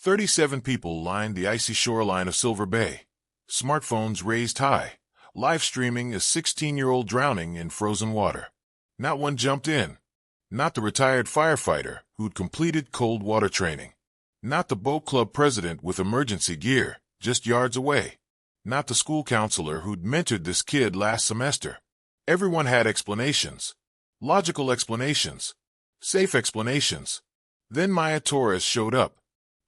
37 people lined the icy shoreline of Silver Bay, smartphones raised high, live streaming a 16-year-old drowning in frozen water. Not one jumped in. Not the retired firefighter who'd completed cold water training. Not the boat club president with emergency gear, just yards away. Not the school counselor who'd mentored this kid last semester. Everyone had explanations. Logical explanations. Safe explanations. Then Maya Torres showed up,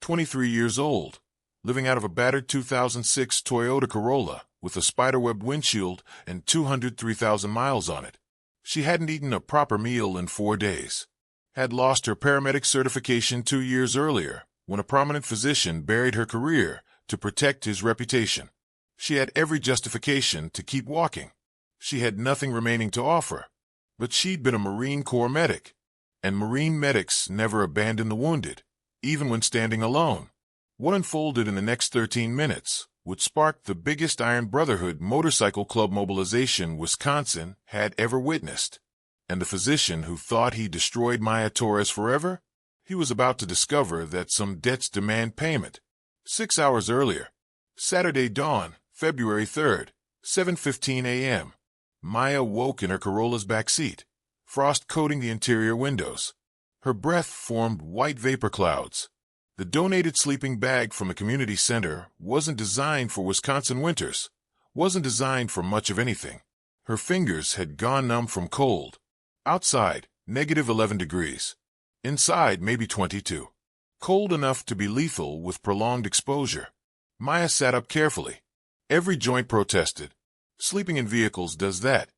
23 years old, living out of a battered 2006 Toyota Corolla with a spiderweb windshield and 203,000 miles on it. She hadn't eaten a proper meal in 4 days. Had lost her paramedic certification 2 years earlier when a prominent physician buried her career to protect his reputation. She had every justification to keep walking. She had nothing remaining to offer. But she'd been a Marine Corps medic, and Marine medics never abandon the wounded, even when standing alone. What unfolded in the next 13 minutes would spark the biggest Iron Brotherhood motorcycle club mobilization Wisconsin had ever witnessed. And the physician who thought he destroyed Maya Torres forever? He was about to discover that some debts demand payment. 6 hours earlier, Saturday dawn, February 3rd, 7:15 a.m., Maya woke in her Corolla's back seat, frost coating the interior windows. Her breath formed white vapor clouds. The donated sleeping bag from the community center wasn't designed for Wisconsin winters, wasn't designed for much of anything. Her fingers had gone numb from cold. Outside, -11 degrees. Inside, maybe 22. Cold enough to be lethal with prolonged exposure. Maya sat up carefully. Every joint protested. Sleeping in vehicles does that.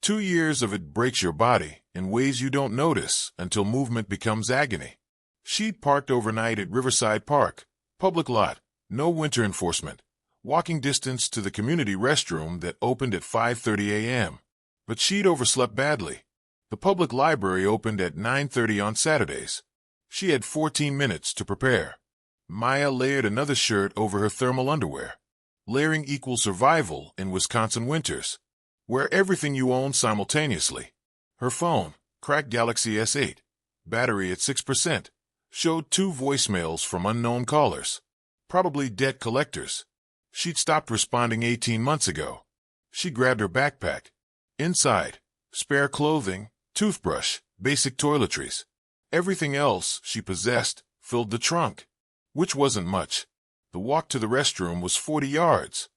2 years of it breaks your body in ways you don't notice until movement becomes agony. She'd parked overnight at Riverside Park, public lot, no winter enforcement, walking distance to the community restroom that opened at 5:30 a.m. But she'd overslept badly. The public library opened at 9:30 on Saturdays. She had 14 minutes to prepare. Maya layered another shirt over her thermal underwear. Layering equals survival in Wisconsin winters. Wear everything you own simultaneously. Her phone, cracked Galaxy S8, battery at 6%, showed 2 voicemails from unknown callers. Probably debt collectors. She'd stopped responding 18 months ago. She grabbed her backpack. Inside, spare clothing, toothbrush, basic toiletries. Everything else she possessed filled the trunk, which wasn't much. The walk to the restroom was 40 yards.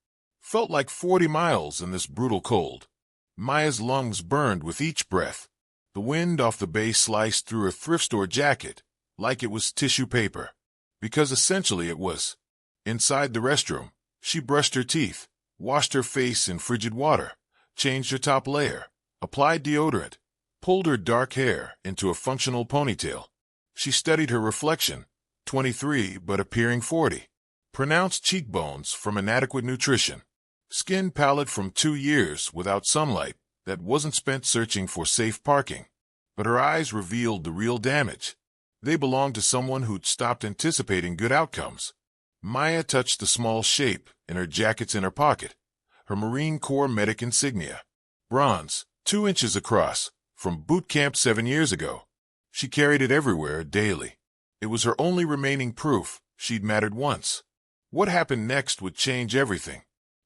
Felt like 40 miles in this brutal cold. Maya's lungs burned with each breath. The wind off the bay sliced through her thrift store jacket like it was tissue paper. Because essentially it was. Inside the restroom, she brushed her teeth, washed her face in frigid water, changed her top layer, applied deodorant, pulled her dark hair into a functional ponytail. She studied her reflection, 23 but appearing 40. Pronounced cheekbones from inadequate nutrition. Skin pallid from 2 years without sunlight that wasn't spent searching for safe parking. But her eyes revealed the real damage. They belonged to someone who'd stopped anticipating good outcomes. Maya touched the small shape in her jacket's inner pocket, her Marine Corps medic insignia. Bronze, 2 inches across, from boot camp 7 years ago. She carried it everywhere daily. It was her only remaining proof she'd mattered once. What happened next would change everything.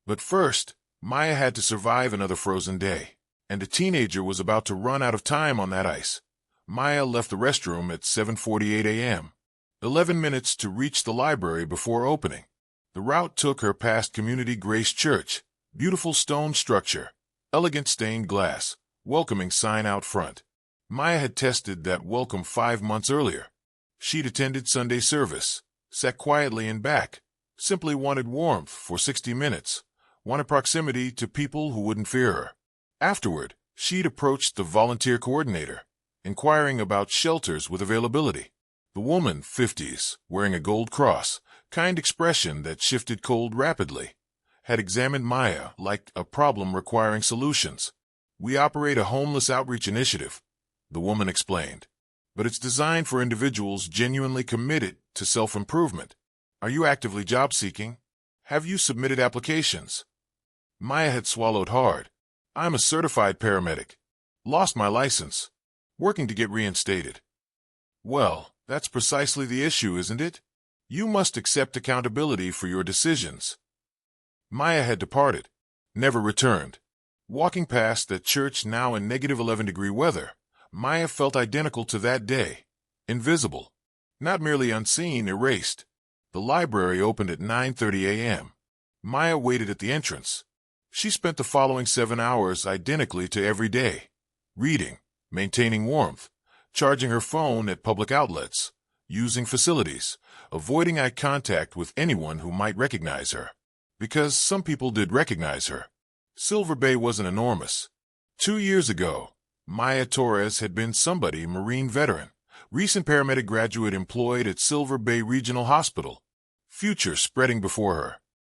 But first, Maya had to survive another frozen day, and a teenager was about to run out of time on that ice. Maya left the restroom at 7:48 a.m. 11 minutes to reach the library before opening. The route took her past Community Grace Church, beautiful stone structure, elegant stained glass, welcoming sign out front. Maya had tested that welcome 5 months earlier. She'd attended Sunday service, sat quietly in back, simply wanted warmth for 60 minutes, wanted proximity to people who wouldn't fear her. Afterward, she'd approached the volunteer coordinator, inquiring about shelters with availability. The woman, 50s, wearing a gold cross, kind expression that shifted cold rapidly, had examined Maya like a problem requiring solutions. "We operate a homeless outreach initiative," the woman explained, "but it's designed for individuals genuinely committed to self-improvement. Are you actively job-seeking? Have you submitted applications?" Maya had swallowed hard. "I'm a certified paramedic. Lost my license. Working to get reinstated." "Well, that's precisely the issue, isn't it?" You must accept accountability for your decisions. Maya had departed, never returned. Walking past that church now in negative 11-degree weather, Maya felt identical to that day. Invisible. Not merely unseen, erased. The library opened at 9:30 a.m. Maya waited at the entrance. She spent the following 7 hours identically to every day. Reading, maintaining warmth, charging her phone at public outlets, using facilities, avoiding eye contact with anyone who might recognize her. Because some people did recognize her. Silver Bay wasn't enormous. 2 years ago, Maya Torres had been somebody, Marine veteran, recent paramedic graduate employed at Silver Bay Regional Hospital. Future spreading before her.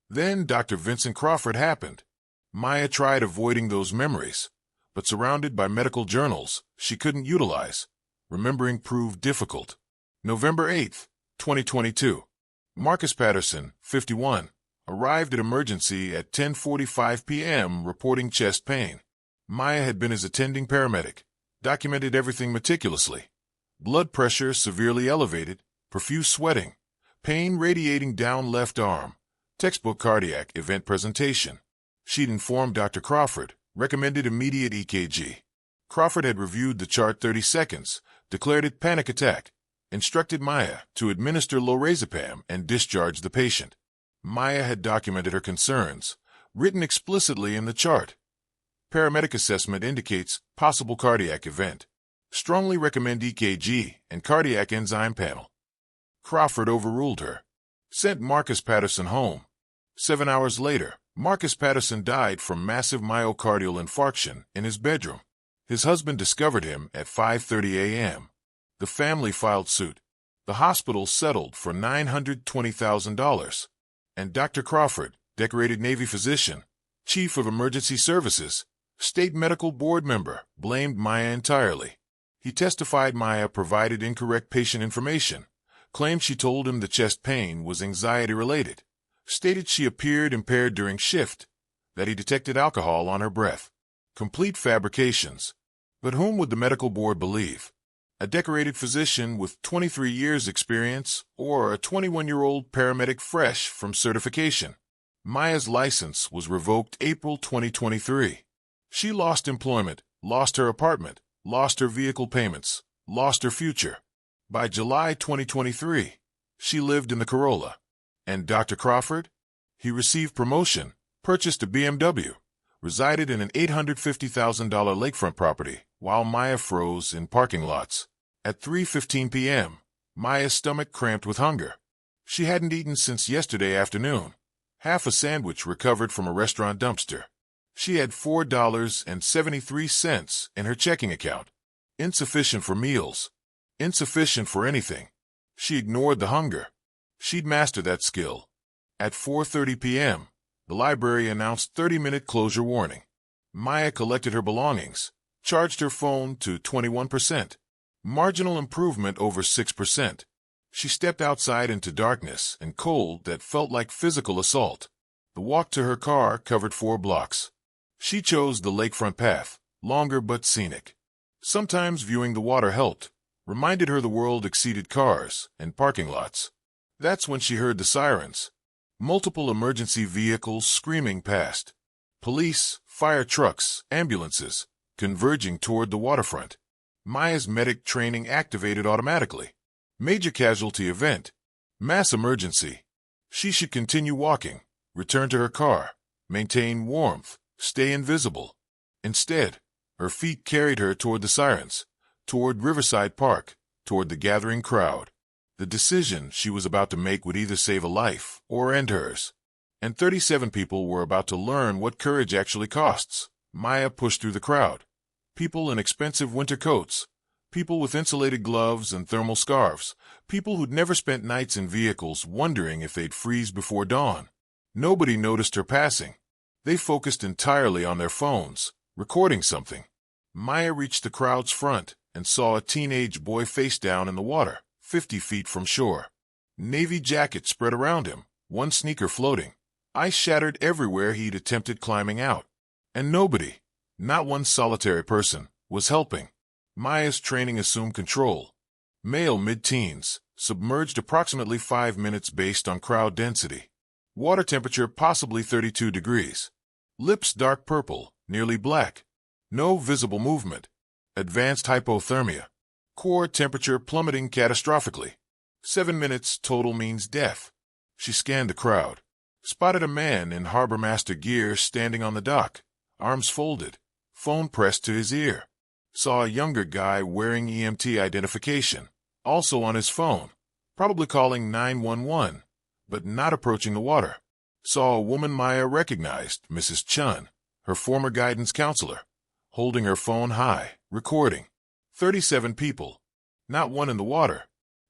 Then Dr. Vincent Crawford happened. Maya tried avoiding those memories, but surrounded by medical journals she couldn't utilize. Remembering proved difficult. November 8, 2022. Marcus Patterson, 51, arrived at emergency at 10:45 p.m. reporting chest pain. Maya had been his attending paramedic, documented everything meticulously. Blood pressure severely elevated, profuse sweating, pain radiating down left arm, textbook cardiac event presentation. She'd informed Dr. Crawford, recommended immediate EKG. Crawford had reviewed the chart 30 seconds, declared it panic attack, instructed Maya to administer lorazepam and discharge the patient. Maya had documented her concerns, written explicitly in the chart. Paramedic assessment indicates possible cardiac event. Strongly recommend EKG and cardiac enzyme panel. Crawford overruled her. Sent Marcus Patterson home. 7 hours later, Marcus Patterson died from massive myocardial infarction in his bedroom. His husband discovered him at 5:30 a.m. The family filed suit. The hospital settled for $920,000. And Dr. Crawford, decorated Navy physician, chief of emergency services, state medical board member, blamed Maya entirely. He testified Maya provided incorrect patient information, claimed she told him the chest pain was anxiety-related, stated she appeared impaired during shift, that he detected alcohol on her breath. Complete fabrications. But whom would the medical board believe? A decorated physician with 23 years experience or a 21-year-old paramedic fresh from certification? Maya's license was revoked April 2023. She lost employment, lost her apartment, lost her vehicle payments, lost her future. By July 2023, she lived in the Corolla. And Dr. Crawford? He received promotion, purchased a BMW, resided in an $850,000 lakefront property, while Maya froze in parking lots. At 3:15 p.m., Maya's stomach cramped with hunger. She hadn't eaten since yesterday afternoon. Half a sandwich recovered from a restaurant dumpster. She had $4.73 in her checking account. Insufficient for meals. Insufficient for anything. She ignored the hunger. She'd mastered that skill. At 4:30 p.m., the library announced 30-minute closure warning. Maya collected her belongings, charged her phone to 21%. Marginal improvement over 6%. She stepped outside into darkness and cold that felt like physical assault. The walk to her car covered 4 blocks. She chose the lakefront path, longer but scenic. Sometimes viewing the water helped, reminded her the world exceeded cars and parking lots. That's when she heard the sirens. Multiple emergency vehicles screaming past. Police, fire trucks, ambulances, converging toward the waterfront. Maya's medic training activated automatically. Major casualty event. Mass emergency. She should continue walking, return to her car, maintain warmth, stay invisible. Instead, her feet carried her toward the sirens, toward Riverside Park, toward the gathering crowd. The decision she was about to make would either save a life or end hers. And 37 people were about to learn what courage actually costs. Maya pushed through the crowd. People in expensive winter coats, people with insulated gloves and thermal scarves, people who'd never spent nights in vehicles wondering if they'd freeze before dawn. Nobody noticed her passing. They focused entirely on their phones, recording something. Maya reached the crowd's front and saw a teenage boy face down in the water, 50 feet from shore. Navy jacket spread around him, one sneaker floating. Ice shattered everywhere he'd attempted climbing out. And nobody, not one solitary person, was helping. Maya's training assumed control. Male mid-teens, submerged approximately 5 minutes based on crowd density. Water temperature possibly 32 degrees. Lips dark purple, nearly black. No visible movement. Advanced hypothermia. Core temperature plummeting catastrophically. 7 minutes total means death. She scanned the crowd. Spotted a man in harbor master gear standing on the dock, arms folded, phone pressed to his ear. Saw a younger guy wearing EMT identification, also on his phone, probably calling 911, but not approaching the water. Saw a woman Maya recognized, Mrs. Chun, her former guidance counselor, holding her phone high, recording. 37 people. Not one in the water.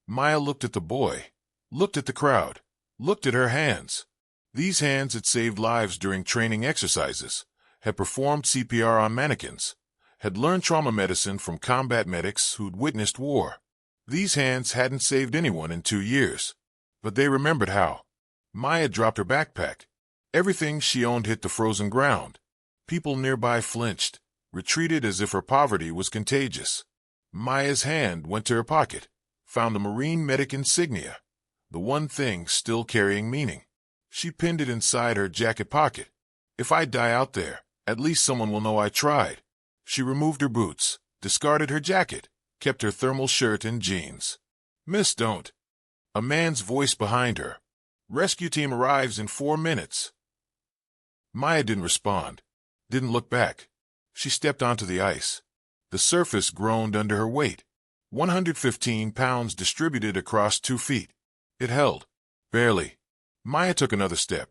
Maya looked at the boy, looked at the crowd, looked at her hands. These hands had saved lives during training exercises, had performed CPR on mannequins, had learned trauma medicine from combat medics who'd witnessed war. These hands hadn't saved anyone in 2 years, but they remembered how. Maya dropped her backpack. Everything she owned hit the frozen ground. People nearby flinched, retreated as if her poverty was contagious. Maya's hand went to her pocket, found the Marine medic insignia, the one thing still carrying meaning. She pinned it inside her jacket pocket. If I die out there, at least someone will know I tried. She removed her boots, discarded her jacket, kept her thermal shirt and jeans. Miss, don't. A man's voice behind her. Rescue team arrives in 4 minutes. Maya didn't respond, didn't look back. She stepped onto the ice. The surface groaned under her weight. 115 pounds distributed across 2 feet. It held. Barely. Maya took another step.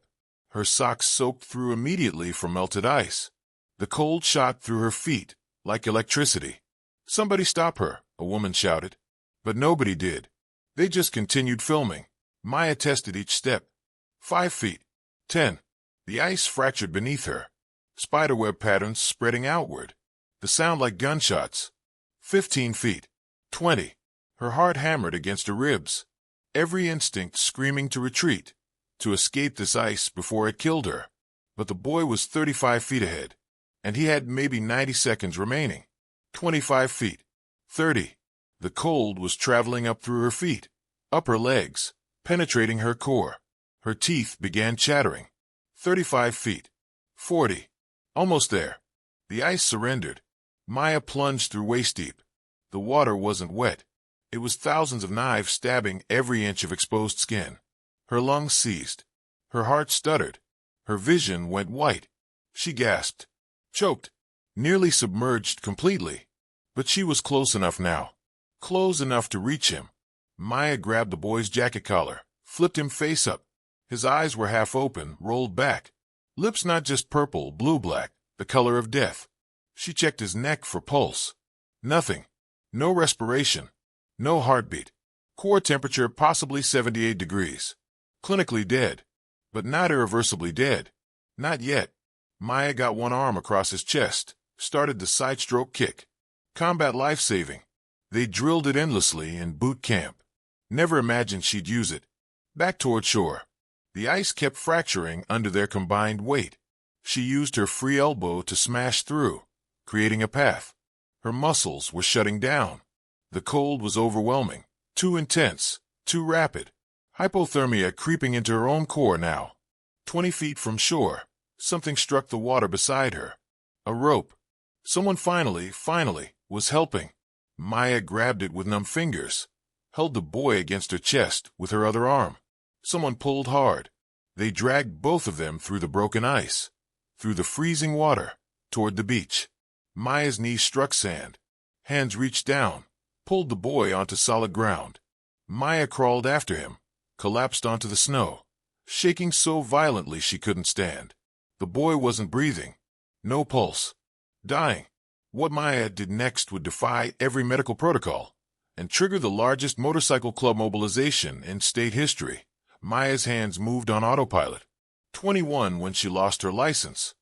Her socks soaked through immediately from melted ice. The cold shot through her feet, like electricity. Somebody stop her, a woman shouted. But nobody did. They just continued filming. Maya tested each step. 5 feet. 10. The ice fractured beneath her. Spiderweb patterns spreading outward. The sound like gunshots. 15 feet. 20. Her heart hammered against her ribs. Every instinct screaming to retreat, to escape this ice before it killed her. But the boy was 35 feet ahead, and he had maybe 90 seconds remaining. 25 feet. 30. The cold was traveling up through her feet, up her legs, penetrating her core. Her teeth began chattering. 35 feet. 40. Almost there. The ice surrendered. Maya plunged through waist-deep. The water wasn't wet. It was thousands of knives stabbing every inch of exposed skin. Her lungs seized. Her heart stuttered. Her vision went white. She gasped. Choked. Nearly submerged completely. But she was close enough now. Close enough to reach him. Maya grabbed the boy's jacket collar, flipped him face up. His eyes were half open, rolled back. Lips not just purple, blue-black, the color of death. She checked his neck for pulse. Nothing. No respiration. No heartbeat. Core temperature possibly 78 degrees. Clinically dead. But not irreversibly dead. Not yet. Maya got one arm across his chest, started the side stroke kick. Combat life-saving. They drilled it endlessly in boot camp. Never imagined she'd use it. Back toward shore. The ice kept fracturing under their combined weight. She used her free elbow to smash through, creating a path. Her muscles were shutting down. The cold was overwhelming, too intense, too rapid. Hypothermia creeping into her own core now. 20 feet from shore, something struck the water beside her. A rope. Someone finally, was helping. Maya grabbed it with numb fingers, held the boy against her chest with her other arm. Someone pulled hard. They dragged both of them through the broken ice, through the freezing water, toward the beach. Maya's knees struck sand. Hands reached down, pulled the boy onto solid ground. Maya crawled after him, collapsed onto the snow, shaking so violently she couldn't stand. The boy wasn't breathing. No pulse. Dying. What Maya did next would defy every medical protocol and trigger the largest motorcycle club mobilization in state history. Maya's hands moved on autopilot. 21 when she lost her license.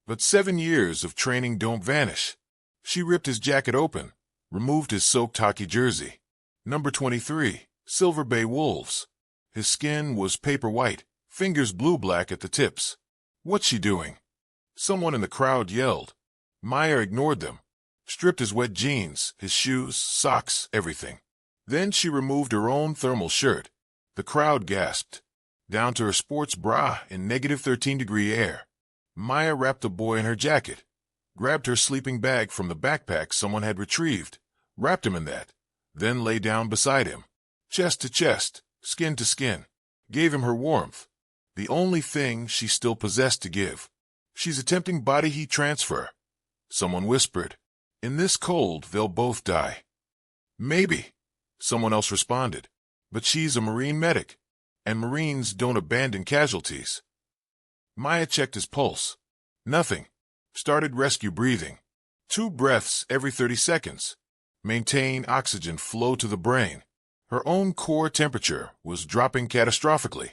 But 7 years of training don't vanish. She ripped his jacket open, removed his soaked hockey jersey. Number 23, Silver Bay Wolves. His skin was paper white, fingers blue-black at the tips. What's she doing? Someone in the crowd yelled. Maya ignored them. Stripped his wet jeans, his shoes, socks, everything. Then she removed her own thermal shirt. The crowd gasped. Down to her sports bra in -13-degree air. Maya wrapped the boy in her jacket, grabbed her sleeping bag from the backpack someone had retrieved, wrapped him in that, then lay down beside him, chest to chest, skin to skin, gave him her warmth, the only thing she still possessed to give. She's attempting body heat transfer. Someone whispered, in this cold, they'll both die. Maybe, someone else responded, but she's a Marine medic, and Marines don't abandon casualties. Maya checked his pulse. Nothing. Started rescue breathing. 2 breaths every 30 seconds. Maintain oxygen flow to the brain. Her own core temperature was dropping catastrophically.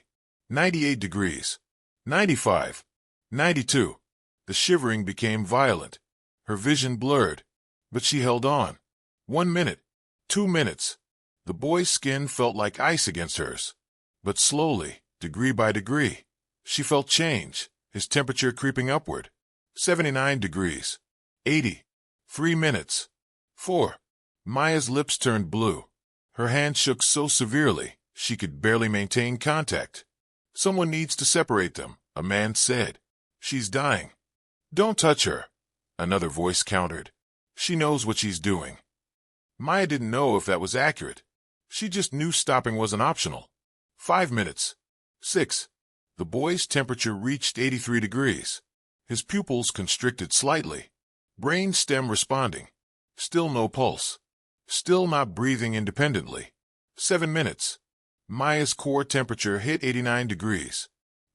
98 degrees. 95. 92. The shivering became violent. Her vision blurred. But she held on. 1 minute. 2 minutes. The boy's skin felt like ice against hers. But slowly, degree by degree, she felt change, his temperature creeping upward. 79 degrees. 80. 3 minutes. 4. Maya's lips turned blue. Her hand shook so severely, she could barely maintain contact. Someone needs to separate them, a man said. She's dying. Don't touch her, another voice countered. She knows what she's doing. Maya didn't know if that was accurate. She just knew stopping wasn't optional. 5 minutes. 6. The boy's temperature reached 83 degrees. His pupils constricted slightly. Brain stem responding. Still no pulse. Still not breathing independently. 7 minutes. Maya's core temperature hit 89 degrees.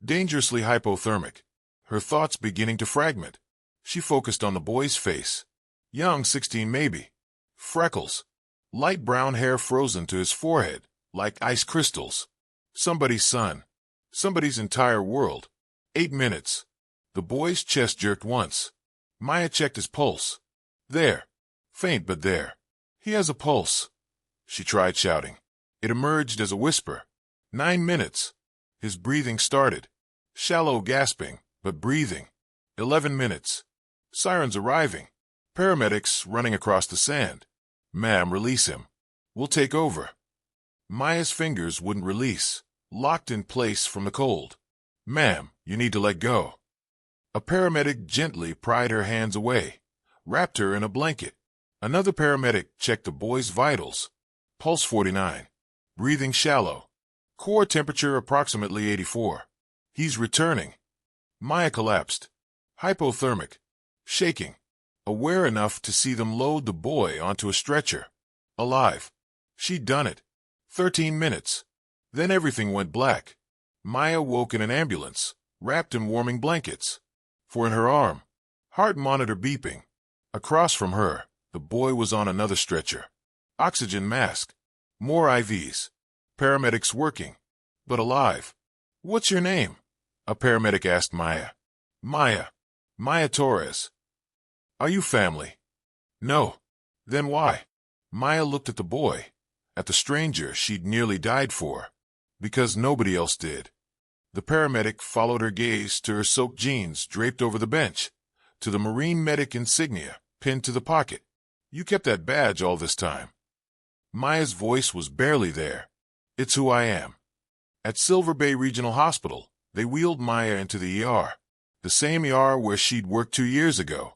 Dangerously hypothermic. Her thoughts beginning to fragment. She focused on the boy's face. Young, 16 maybe. Freckles. Light brown hair frozen to his forehead, like ice crystals. Somebody's son. Somebody's entire world. 8 minutes. The boy's chest jerked once. Maya checked his pulse. There. Faint, but there. He has a pulse. She tried shouting. It emerged as a whisper. 9 minutes. His breathing started. Shallow gasping, but breathing. 11 minutes. Sirens arriving. Paramedics running across the sand. Ma'am, release him. We'll take over. Maya's fingers wouldn't release, locked in place from the cold. Ma'am, you need to let go. A paramedic gently pried her hands away, wrapped her in a blanket. Another paramedic checked the boy's vitals. Pulse 49. Breathing shallow. Core temperature approximately 84. He's returning. Maya collapsed. Hypothermic. Shaking. Aware enough to see them load the boy onto a stretcher. Alive. She'd done it. 13 minutes. Then everything went black. Maya woke in an ambulance, wrapped in warming blankets. For in her arm, heart monitor beeping. Across from her, the boy was on another stretcher. Oxygen mask. More IVs. Paramedics working. But alive. What's your name? A paramedic asked Maya. Maya. Maya Torres. Are you family? No. Then why? Maya looked at the boy, at the stranger she'd nearly died for. Because nobody else did. The paramedic followed her gaze to her soaked jeans draped over the bench, to the Marine medic insignia pinned to the pocket. You kept that badge all this time. Maya's voice was barely there. It's who I am. At Silver Bay Regional Hospital, they wheeled Maya into the ER. The same ER where she'd worked 2 years ago.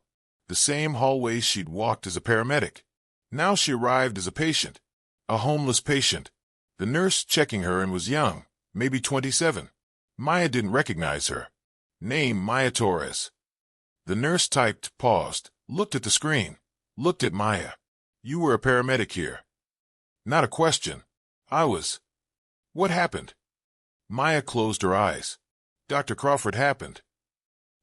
The same hallways she'd walked as a paramedic. Now she arrived as a patient. A homeless patient. The nurse checking her and was young, maybe 27. Maya didn't recognize her. Name Maya Torres. The nurse typed, paused, looked at the screen, looked at Maya. You were a paramedic here. Not a question. I was. What happened? Maya closed her eyes. Dr. Crawford happened.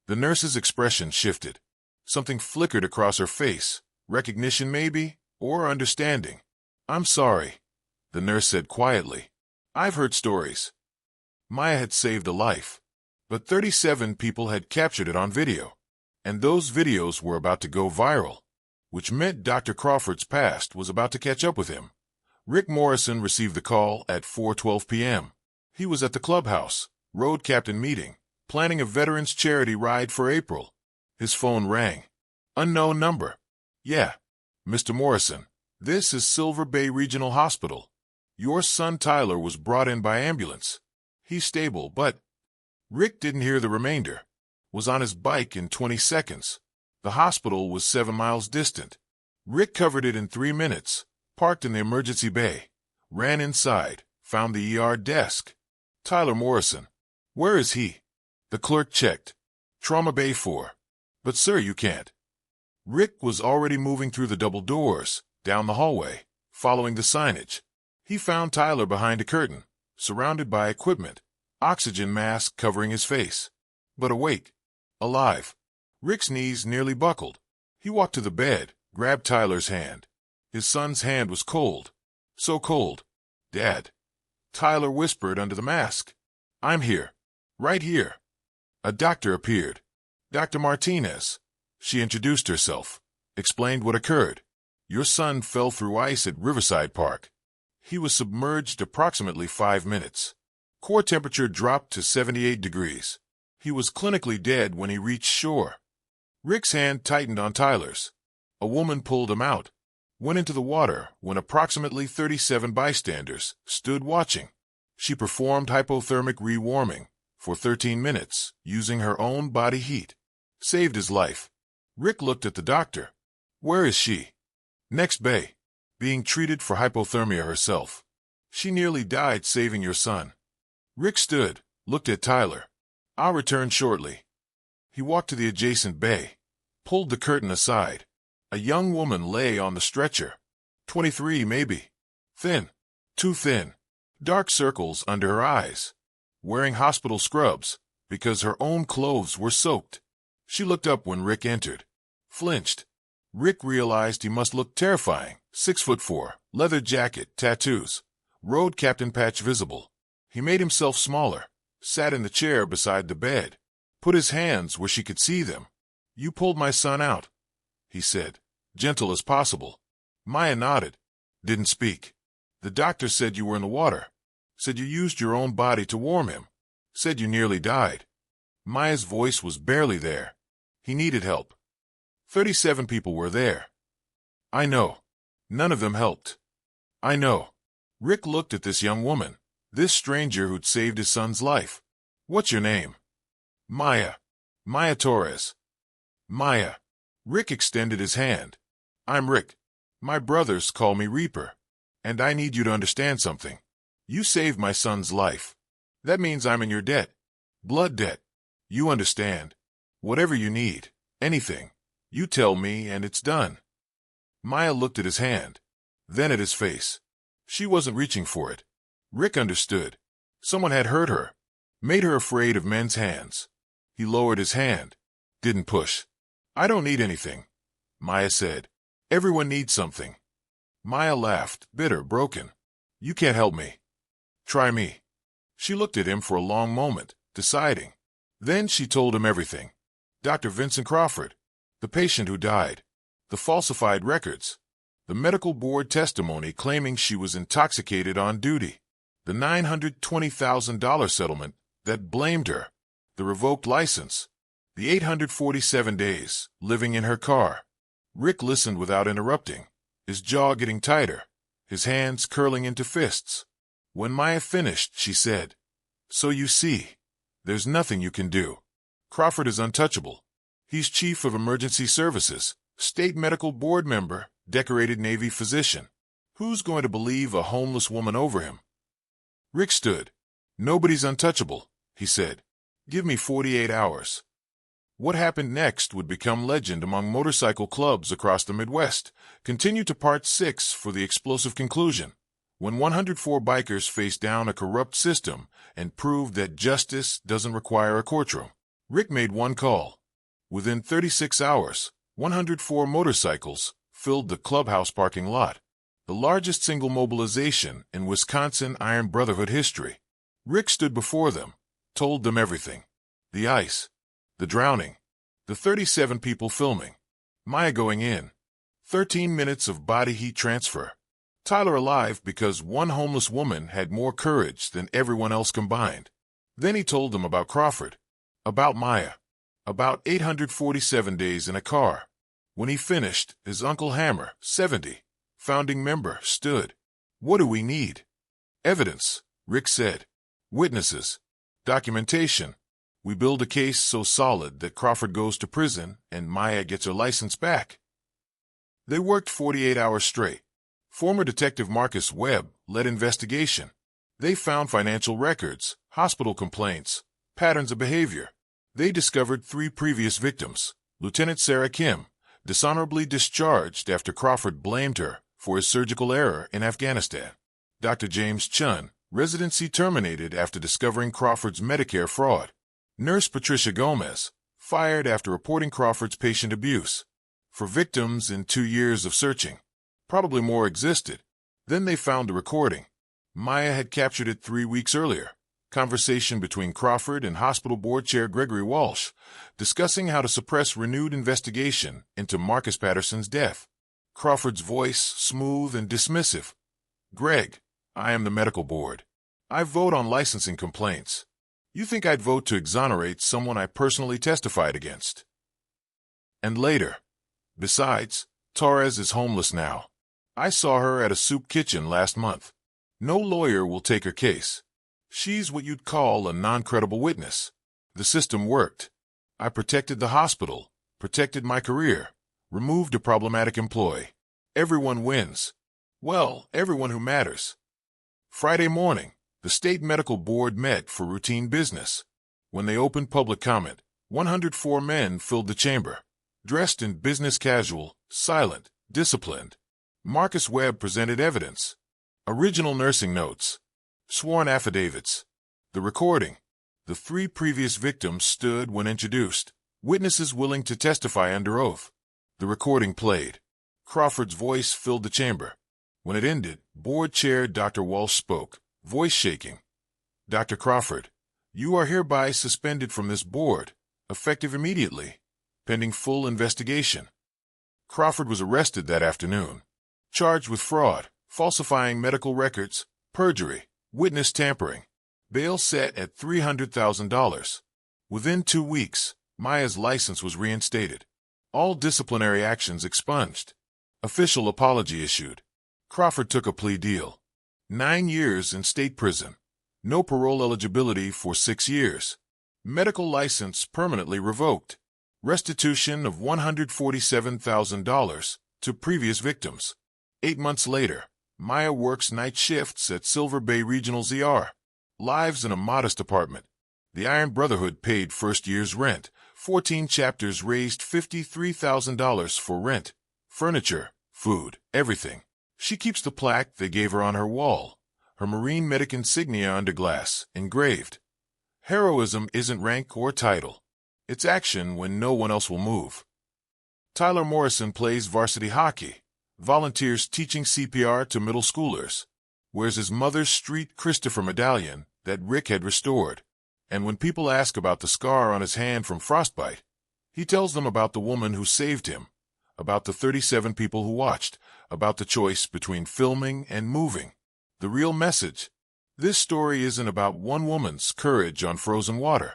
The nurse's expression shifted. Something flickered across her face. Recognition maybe, or understanding. I'm sorry, the nurse said quietly. I've heard stories. Maya had saved a life, but 37 people had captured it on video, and those videos were about to go viral, which meant Dr. Crawford's past was about to catch up with him. Rick Morrison received the call at 4:12 p.m. He was at the clubhouse, road captain meeting, planning a veterans charity ride for April. His phone rang. Unknown number. Yeah, Mr. Morrison, This is Silver Bay Regional Hospital. Your son Tyler was brought in by ambulance. He's stable, but... Rick didn't hear the remainder. Was on his bike in 20 seconds. The hospital was 7 miles distant. Rick covered it in 3 minutes, parked in the emergency bay, ran inside, found the ER desk. Tyler Morrison. Where is he? The clerk checked. Trauma Bay 4. But sir, you can't. Rick was already moving through the double doors, down the hallway, following the signage. He found Tyler behind a curtain, surrounded by equipment, oxygen mask covering his face. But awake. Alive. Rick's knees nearly buckled. He walked to the bed, grabbed Tyler's hand. His son's hand was cold. So cold. Dad. Tyler whispered under the mask. I'm here. Right here. A doctor appeared. Dr. Martinez. She introduced herself, explained what occurred. Your son fell through ice at Riverside Park. He was submerged approximately 5 minutes. Core temperature dropped to 78 degrees. He was clinically dead when he reached shore. Rick's hand tightened on Tyler's. A woman pulled him out, went into the water when approximately 37 bystanders stood watching. She performed hypothermic rewarming for 13 minutes using her own body heat. Saved his life. Rick looked at the doctor. Where is she? Next bay. Being treated for hypothermia herself. She nearly died saving your son. Rick stood, looked at Tyler. I'll return shortly. He walked to the adjacent bay, pulled the curtain aside. A young woman lay on the stretcher. 23 maybe. Thin. Too thin. Dark circles under her eyes. Wearing hospital scrubs, because her own clothes were soaked. She looked up when Rick entered. Flinched. Rick realized he must look terrifying. 6'4", leather jacket, tattoos. Road captain patch visible. He made himself smaller, sat in the chair beside the bed, put his hands where she could see them. You pulled my son out, he said, gentle as possible. Maya nodded. Didn't speak. The doctor said you were in the water. Said you used your own body to warm him. Said you nearly died. Maya's voice was barely there. He needed help. 37 people were there. I know. None of them helped. I know. Rick looked at this young woman, this stranger who'd saved his son's life. What's your name? Maya. Maya Torres. Maya. Rick extended his hand. I'm Rick. My brothers call me Reaper. And I need you to understand something. You saved my son's life. That means I'm in your debt. Blood debt. You understand. Whatever you need, anything, you tell me and it's done. Maya looked at his hand, then at his face. She wasn't reaching for it. Rick understood. Someone had hurt her, made her afraid of men's hands. He lowered his hand, didn't push. I don't need anything, Maya said. Everyone needs something. Maya laughed, bitter, broken. You can't help me. Try me. She looked at him for a long moment, deciding. Then she told him everything. Dr. Vincent Crawford, the patient who died, the falsified records, the medical board testimony claiming she was intoxicated on duty, the $920,000 settlement that blamed her, the revoked license, the 847 days living in her car. Rick listened without interrupting, his jaw getting tighter, his hands curling into fists. When Maya finished, she said, So you see, there's nothing you can do. Crawford is untouchable. He's chief of emergency services, state medical board member, decorated Navy physician. Who's going to believe a homeless woman over him? Rick stood. Nobody's untouchable, he said. Give me 48 hours. What happened next would become legend among motorcycle clubs across the Midwest. Continue to part 6 for the explosive conclusion. When 104 bikers faced down a corrupt system and proved that justice doesn't require a courtroom. Rick made one call. Within 36 hours, 104 motorcycles filled the clubhouse parking lot, the largest single mobilization in Wisconsin Iron Brotherhood history. Rick stood before them, told them everything. The ice, the drowning, the 37 people filming, Maya going in, 13 minutes of body heat transfer. Tyler alive because one homeless woman had more courage than everyone else combined. Then he told them about Crawford, about Maya, about 847 days in a car. When he finished, his Uncle Hammer, 70, founding member, stood. What do we need? Evidence, Rick said. Witnesses. Documentation. We build a case so solid that Crawford goes to prison and Maya gets her license back. They worked 48 hours straight. Former Detective Marcus Webb led investigation. They found financial records, hospital complaints, patterns of behavior. They discovered 3 previous victims. Lieutenant Sarah Kim, dishonorably discharged after Crawford blamed her for his surgical error in Afghanistan. Dr. James Chun, residency terminated after discovering Crawford's Medicare fraud. Nurse Patricia Gomez, fired after reporting Crawford's patient abuse. For victims in 2 years of searching. Probably more existed. Then they found the recording. Maya had captured it 3 weeks earlier. Conversation between Crawford and hospital board chair Gregory Walsh, discussing how to suppress renewed investigation into Marcus Patterson's death. Crawford's voice smooth and dismissive. Greg, I am the medical board. I vote on licensing complaints. You think I'd vote to exonerate someone I personally testified against? And later. Besides, Torres is homeless now. I saw her at a soup kitchen last month. No lawyer will take her case. She's what you'd call a non-credible witness. The system worked. I protected the hospital, protected my career, removed a problematic employee. Everyone wins. Well, everyone who matters. Friday morning, the state medical board met for routine business. When they opened public comment, 104 men filled the chamber, dressed in business casual, silent, disciplined. Marcus Webb presented evidence. Original nursing notes. Sworn affidavits. The recording. The 3 previous victims stood when introduced. Witnesses willing to testify under oath. The recording played. Crawford's voice filled the chamber. When it ended, board chair Dr. Walsh spoke, voice shaking. Dr. Crawford, you are hereby suspended from this board, effective immediately, pending full investigation. Crawford was arrested that afternoon, charged with fraud, falsifying medical records, perjury, witness tampering. Bail set at $300,000. Within 2 weeks, Maya's license was reinstated. All disciplinary actions expunged. Official apology issued. Crawford took a plea deal. 9 years in state prison. No parole eligibility for 6 years. Medical license permanently revoked. Restitution of $147,000 to previous victims. 8 months later, Maya works night shifts at Silver Bay Regional's ER. Lives in a modest apartment. The Iron Brotherhood paid first year's rent. 14 chapters raised $53,000 for rent, furniture, food, everything. She keeps the plaque they gave her on her wall, her Marine medic insignia under glass, engraved. Heroism isn't rank or title. It's action when no one else will move. Tyler Morrison plays varsity hockey, volunteers teaching CPR to middle schoolers, wears his mother's Street Christopher medallion that Rick had restored. And when people ask about the scar on his hand from frostbite, he tells them about the woman who saved him, about the 37 people who watched, about the choice between filming and moving. The real message. This story isn't about one woman's courage on frozen water.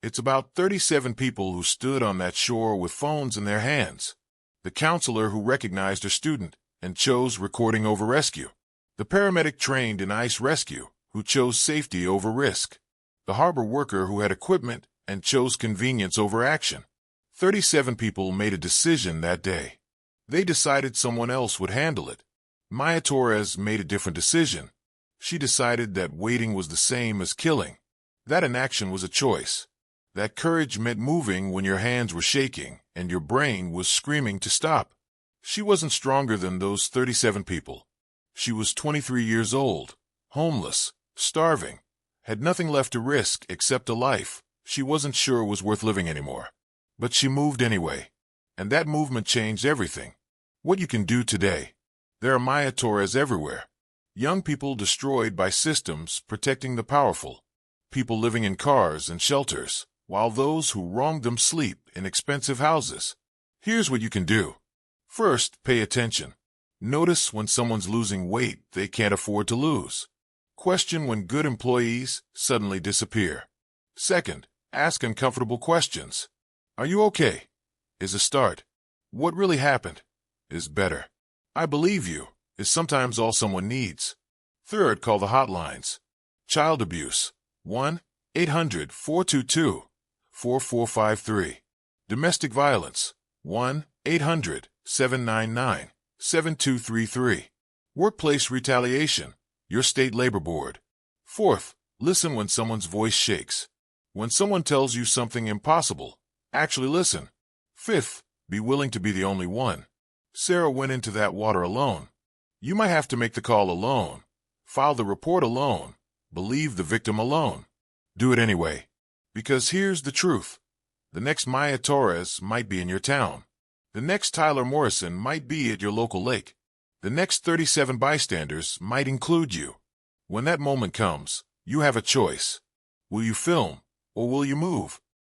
It's about 37 people who stood on that shore with phones in their hands. The counselor who recognized her student and chose recording over rescue. The paramedic trained in ice rescue who chose safety over risk. The harbor worker who had equipment and chose convenience over action. 37 people made a decision that day. They decided someone else would handle it. Maya Torres made a different decision. She decided that waiting was the same as killing. That inaction was a choice. That courage meant moving when your hands were shaking and your brain was screaming to stop. She wasn't stronger than those 37 people. She was 23 years old, homeless, starving, had nothing left to risk except a life she wasn't sure was worth living anymore. But she moved anyway, and that movement changed everything. What you can do today. There are Maya Torres everywhere. Young people destroyed by systems protecting the powerful. People living in cars and shelters, while those who wronged them sleep in expensive houses. Here's what you can do. First, pay attention. Notice when someone's losing weight they can't afford to lose. Question when good employees suddenly disappear. Second, ask uncomfortable questions. Are you okay? Is a start. What really happened? Is better. I believe you. is sometimes all someone needs. Third, call the hotlines. Child abuse, 1-800-422-4453. Domestic violence, 1-800-799-7233. Workplace retaliation, your state labor board. Fourth, listen when someone's voice shakes. When someone tells you something impossible, actually listen. Fifth, be willing to be the only one. Sarah went into that water alone. You might have to make the call alone, file the report alone, believe the victim alone. Do it anyway. Because here's the truth. The next Maya Torres might be in your town. The next Tyler Morrison might be at your local lake. The next 37 bystanders might include you. When that moment comes, you have a choice. Will you film, or will you move?